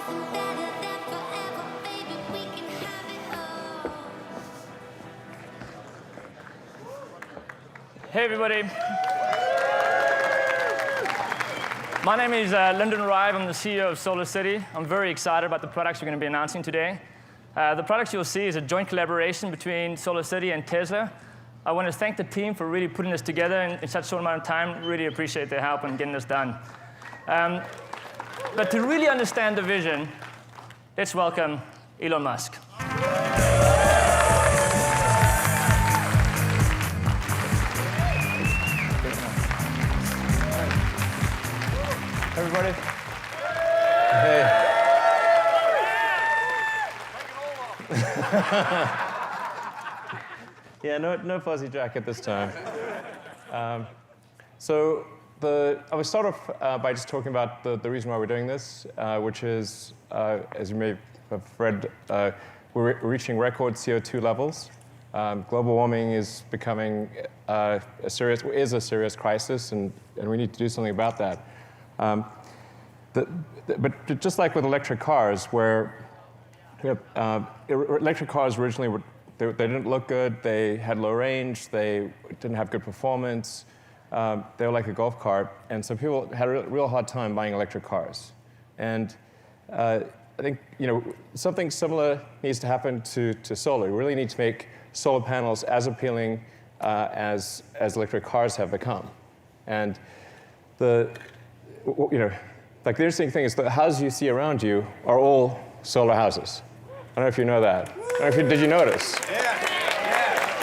Hey, everybody. My name is Lyndon Rive. I'm the CEO of SolarCity. I'm very excited about the products we're going to be announcing today. The products you'll see is a joint collaboration between SolarCity and Tesla. I want to thank the team for really putting this together in such a short amount of time. Really appreciate their help in getting this done. But to really understand the vision, let's welcome Elon Musk. Everybody. Hey. Yeah, no fuzzy jacket this time. So I will start off by just talking about the reason why we're doing this, which is, as you may have read, we're reaching record CO2 levels. Global warming is becoming a serious crisis, and we need to do something about that. But just like with electric cars, where electric cars originally they didn't look good, they had low range, they didn't have good performance, they were like a golf cart, and so people had a real hard time buying electric cars. And I think something similar needs to happen to solar. We really need to make solar panels as appealing as electric cars have become. And like the interesting thing is the houses you see around you are all solar houses. I don't know if you know that. I don't know if did you notice?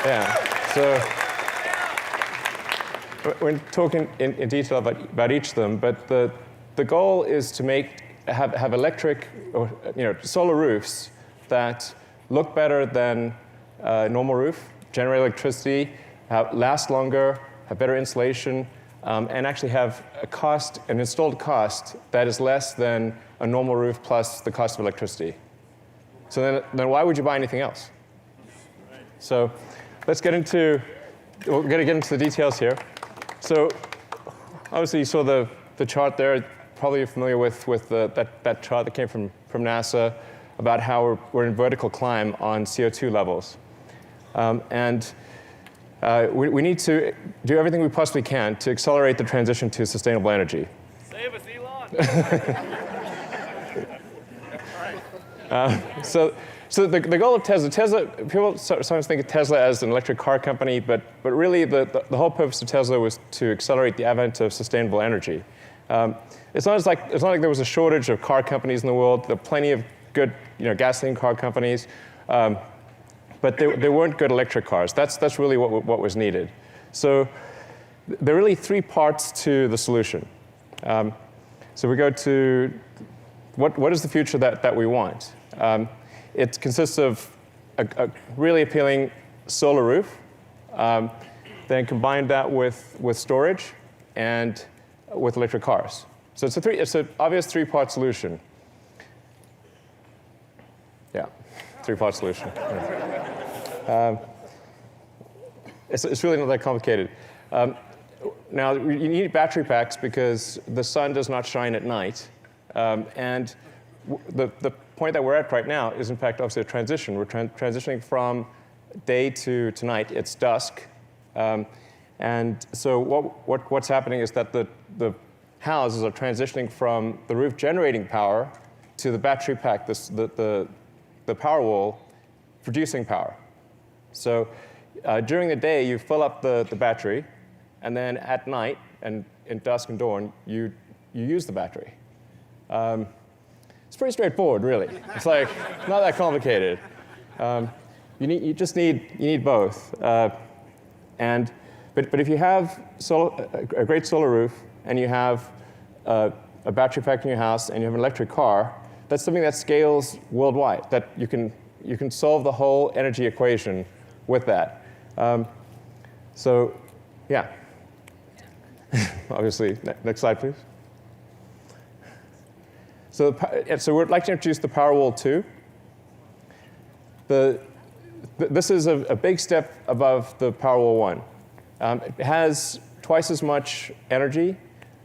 Yeah. So we're talking in detail about each of them, but the goal is to have electric or solar roofs that look better than a normal roof, generate electricity, last longer, have better insulation, and actually have an installed cost that is less than a normal roof plus the cost of electricity. So then why would you buy anything else? So we're going to get into the details here. So obviously you saw the chart there. Probably you're familiar with that chart that came from NASA about how we're in vertical climb on CO2 levels. We need to do everything we possibly can to accelerate the transition to sustainable energy. Save us, Elon! So the goal of Tesla, people sometimes think of Tesla as an electric car company, but really the whole purpose of Tesla was to accelerate the advent of sustainable energy. It's not like there was a shortage of car companies in the world. There are plenty of good gasoline car companies. But there weren't good electric cars. That's really what was needed. So there are really three parts to the solution. So we go to what is the future that we want? It consists of a really appealing solar roof, then combine that with storage and with electric cars. So it's an obvious three-part solution. Yeah, three-part solution. It's really not that complicated. Now, you need battery packs because the sun does not shine at night. And the point that we're at right now is, in fact, obviously a transition. We're transitioning from day to night. It's dusk. And so what's happening is that the houses are transitioning from the roof generating power to the battery pack, the Powerwall, producing power. So during the day, you fill up the battery, and then at night, and in dusk and dawn, you use the battery. It's pretty straightforward, really. It's like not that complicated. You need both. But if you have a great solar roof, and you have a battery pack in your house, and you have an electric car, that's something that scales worldwide. That you can solve the whole energy equation with that. So, yeah. Obviously, next slide, please. So we'd like to introduce the Powerwall 2. This is a big step above the Powerwall 1. It has twice as much energy,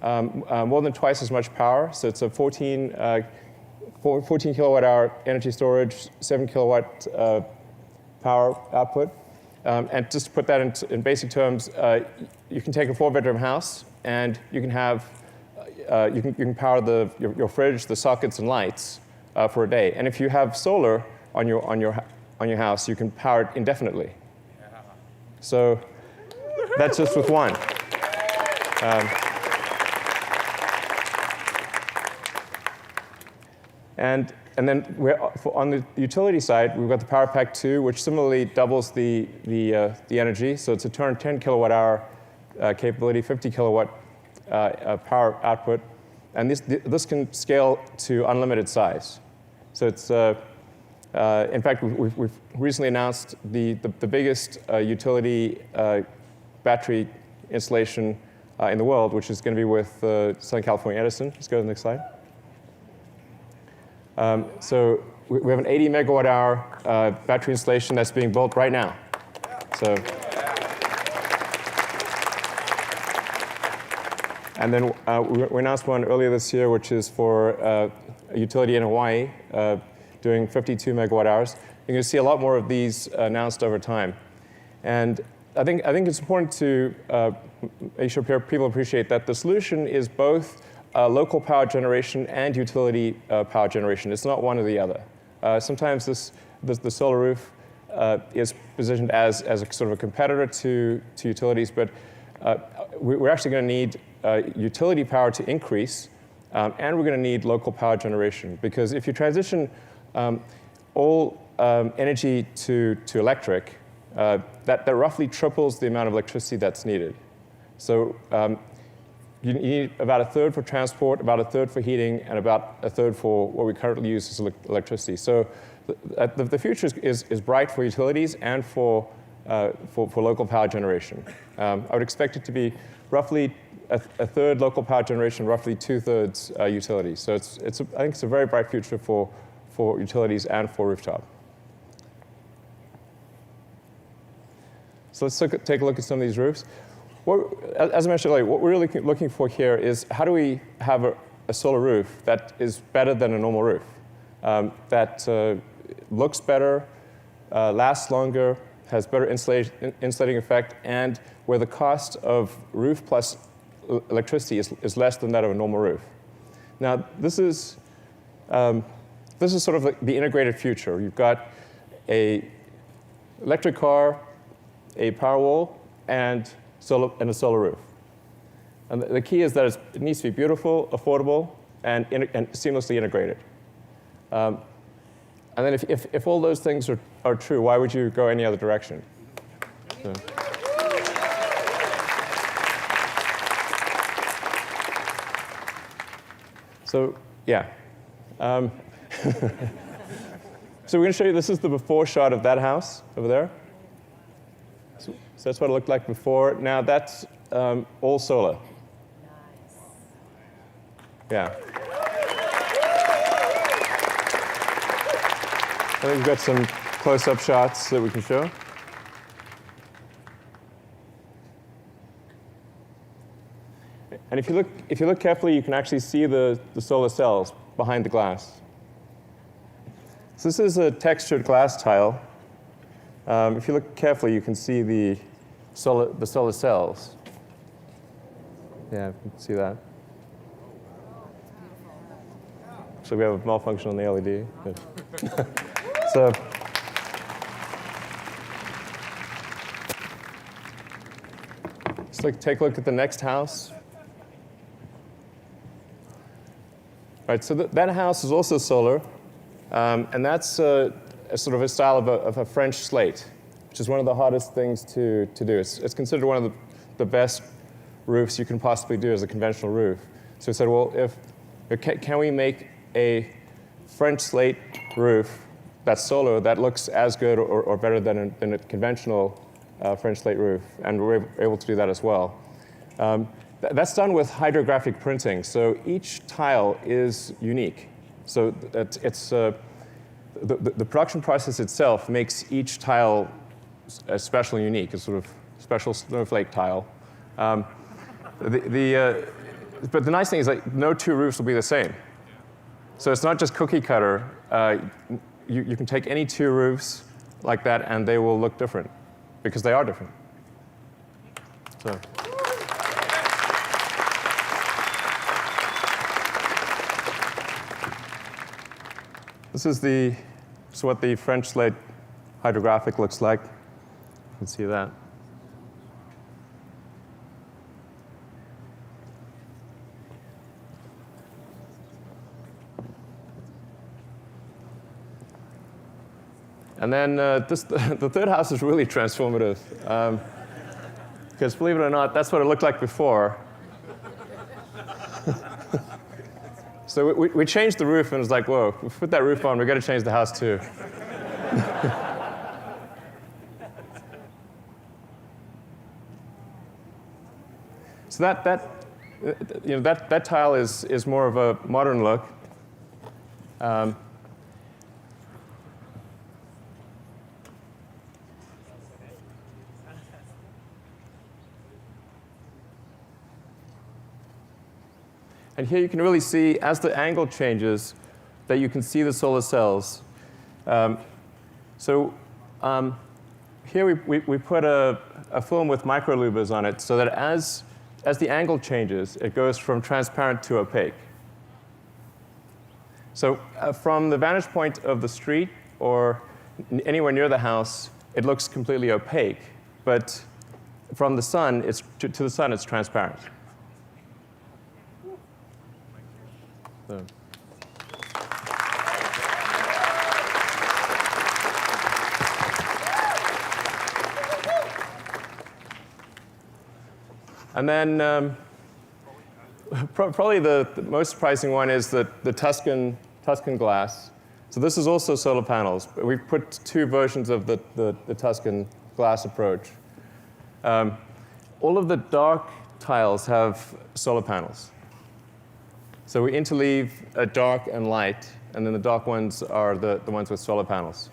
more than twice as much power. So it's a 14 14 kilowatt hour energy storage, 7 kilowatt power output. And just to put that in basic terms, you can take a 4-bedroom house and you can have you can power your fridge, the sockets, and lights for a day. And if you have solar on your house, you can power it indefinitely. So that's just with one. And then on the utility side, we've got the Power Pack 2, which similarly doubles the energy. So it's a 10 kilowatt hour capability, 50 kilowatt power output. And this can scale to unlimited size. So it's, in fact, we've recently announced the biggest utility battery installation in the world, which is going to be with Southern California Edison. Let's go to the next slide. So we have an 80 megawatt hour battery installation that's being built right now. So, and then we announced one earlier this year, which is for a utility in Hawaii doing 52 megawatt hours. You're going to see a lot more of these announced over time. And I think it's important to make sure people appreciate that the solution is both local power generation and utility power generation. It's not one or the other. Sometimes the solar roof is positioned as a sort of a competitor to utilities, but we're actually going to need utility power to increase, and we're going to need local power generation. Because if you transition all energy to electric, that roughly triples the amount of electricity that's needed. So you need about a third for transport, about a third for heating, and about a third for what we currently use as electricity. So the future is bright for utilities and for local power generation. I would expect it to be roughly a third local power generation, roughly 2/3 utilities. So I think it's a very bright future for utilities and for rooftop. So let's take a look at some of these roofs. As I mentioned earlier, what we're really looking for here is how do we have a solar roof that is better than a normal roof, that looks better, lasts longer, has better insulating effect, and where the cost of roof plus electricity is less than that of a normal roof. Now, this is sort of like the integrated future. You've got a electric car, a Powerwall, and a solar roof. And the key is that it needs to be beautiful, affordable, and seamlessly integrated. And then if all those things are true, why would you go any other direction? So yeah. So we're going to show you, this is the before shot of that house over there. So that's what it looked like before. Now that's all solar. Nice. Yeah. I think we've got some close-up shots that we can show. And if you look carefully, you can actually see the solar cells behind the glass. So this is a textured glass tile. If you look carefully, you can see the solar cells. Yeah, you can see that. So we have a malfunction on the LED. So let's take a look at the next house. All right, so that house is also solar, and that's a sort of a style of a French slate, which is one of the hardest things to do. It's considered one of the best roofs you can possibly do as a conventional roof. So we said, well, can we make a French slate roof that's solar that looks as good or better than a conventional French slate roof? And we're able to do that as well. That's done with hydrographic printing. So each tile is unique. So the production process itself makes each tile special and unique. It's sort of special snowflake tile. But the nice thing is, like, no two roofs will be the same. So it's not just cookie cutter. You can take any two roofs like that, and they will look different, because they are different. So. This is what the French slate hydrographic looks like. You can see that. And then the third house is really transformative. Because believe it or not, that's what it looked like before. So we changed the roof, and it was like, whoa, we put that roof on, we've got to change the house too. So that tile is more of a modern look. And here you can really see, as the angle changes, that you can see the solar cells. Here we put a film with microlouvers on it so that as the angle changes, it goes from transparent to opaque. So from the vantage point of the street or anywhere near the house, it looks completely opaque. But from the sun, to the sun, it's transparent. So. And then probably the most surprising one is the Tuscan glass. So this is also solar panels. But we've put two versions of the Tuscan glass approach. All of the dark tiles have solar panels. So we interleave dark and light, and then the dark ones are the ones with solar panels.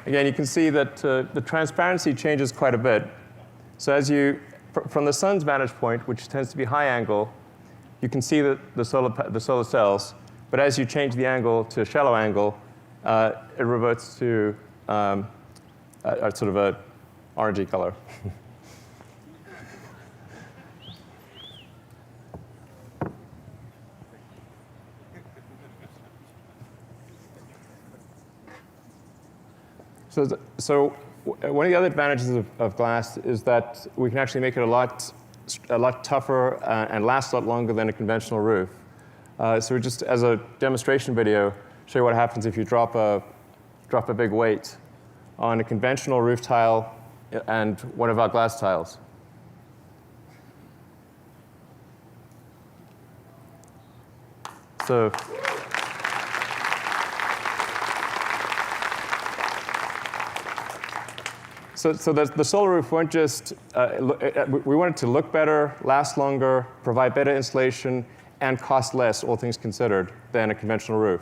Again, you can see that the transparency changes quite a bit. So from the sun's vantage point, which tends to be high angle, you can see the solar cells. But as you change the angle to shallow angle, it reverts to a sort of a orangey color. So one of the other advantages of glass is that we can actually make it a lot tougher and last a lot longer than a conventional roof. So we just, as a demonstration video, show you what happens if you drop a big weight on a conventional roof tile and one of our glass tiles. So the solar roof weren't just, we wanted to look better, last longer, provide better insulation, and cost less, all things considered, than a conventional roof.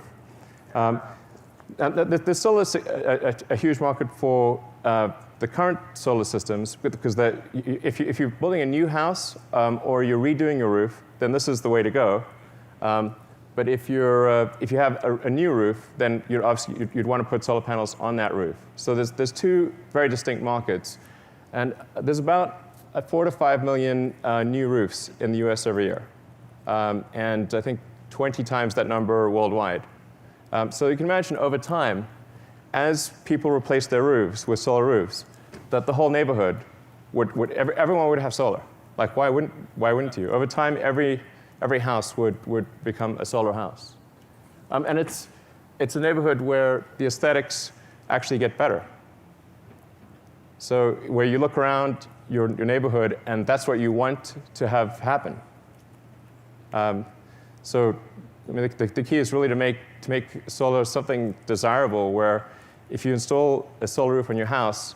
There's still a huge market for the current solar systems, because if you're building a new house or you're redoing your roof, then this is the way to go. But if you have a new roof, then you'd want to put solar panels on that roof. So there's two very distinct markets, and there's about 4 to 5 million new roofs in the US every year, and I think 20 times that number worldwide. So you can imagine over time, as people replace their roofs with solar roofs, that the whole neighborhood everyone would have solar. Like why wouldn't you? Over time, every house would become a solar house. And it's a neighborhood where the aesthetics actually get better. So where you look around your neighborhood, and that's what you want to have happen. So I mean, the key is really to make solar something desirable, where if you install a solar roof on your house,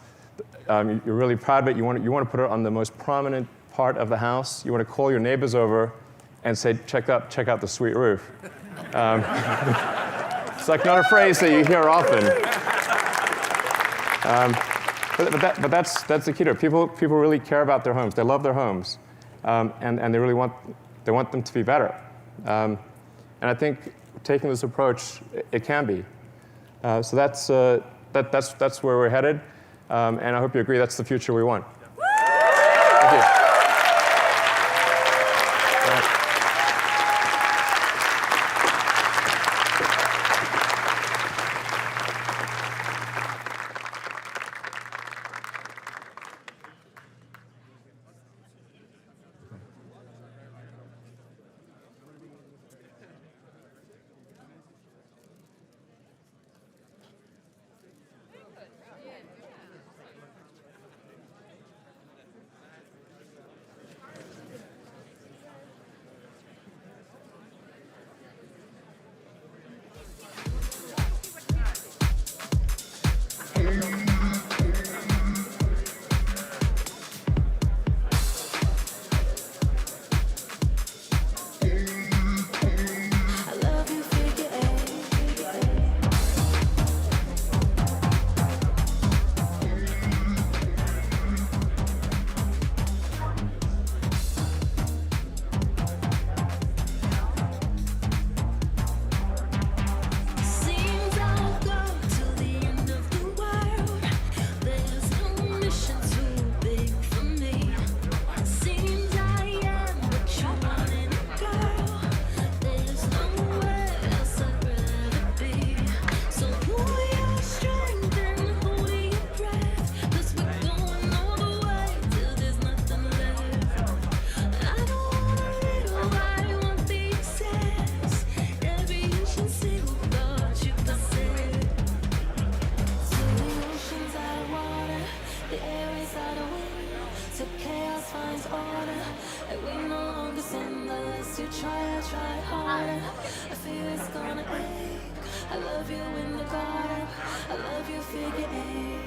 you're really proud of it. You want to put it on the most prominent part of the house. You want to call your neighbors over and say, check out the sweet roof. It's like not a phrase that you hear often. But that's the key to it. People really care about their homes. They love their homes, and they really want them to be better. And I think taking this approach, it can be. So that's where we're headed, and I hope you agree that's the future we want. Thank you. I love you, figure eight.